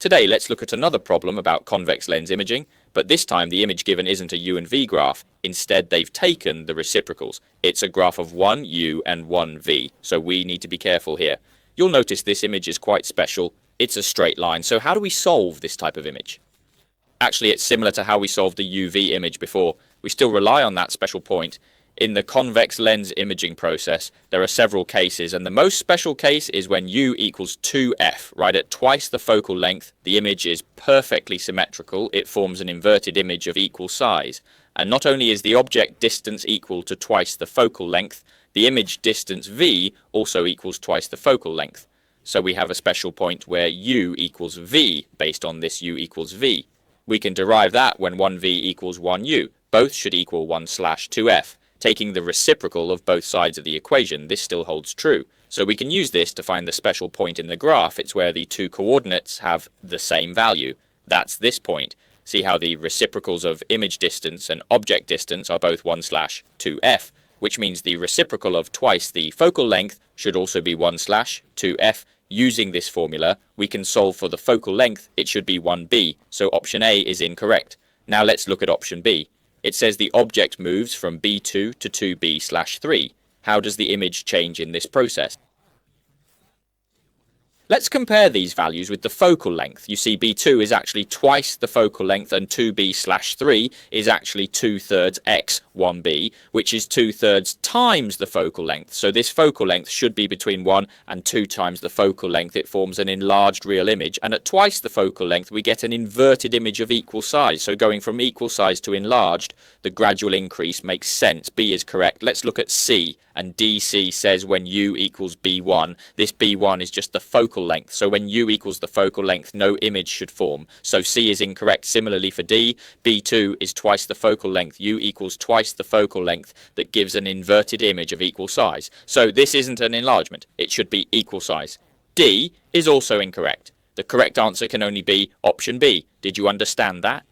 Today, let's look at another problem about convex lens imaging, but this time the image given isn't a U and V graph. Instead, they've taken the reciprocals. It's a graph of one U and one V, so we need to be careful here. You'll notice this image is quite special. It's a straight line, so how do we solve this type of image? Actually, it's similar to how we solved the UV image before. We still rely on that special point. In the convex lens imaging process, there are several cases, and the most special case is when U equals 2f, right at twice the focal length. The image is perfectly symmetrical. It forms an inverted image of equal size. And not only is the object distance equal to twice the focal length, the image distance v also equals twice the focal length. So we have a special point where U equals v based on this U equals v. We can derive that when 1v equals 1u. Both should equal 1/2f. Taking the reciprocal of both sides of the equation, this still holds true. So we can use this to find the special point in the graph. It's where the two coordinates have the same value. That's this point. See how the reciprocals of image distance and object distance are both 1/2f, which means the reciprocal of twice the focal length should also be 1/2f. Using this formula, we can solve for the focal length. It should be 1b, so option A is incorrect. Now let's look at option B. It says the object moves from B2 to 2b/3. How does the image change in this process? Let's compare these values with the focal length. You see B2 is actually twice the focal length and 2b/3 is actually 2/3 x 1b, which is 2/3 times the focal length. So this focal length should be between 1 and 2 times the focal length. It forms an enlarged real image, and at twice the focal length we get an inverted image of equal size. So going from equal size to enlarged, the gradual increase makes sense. B is correct. Let's look at C. And DC says when U equals B1, this B1 is just the focal length. So when U equals the focal length, no image should form. So C is incorrect. Similarly for D, B2 is twice the focal length. U equals twice the focal length. That gives an inverted image of equal size. So this isn't an enlargement. It should be equal size. D is also incorrect. The correct answer can only be option B. Did you understand that?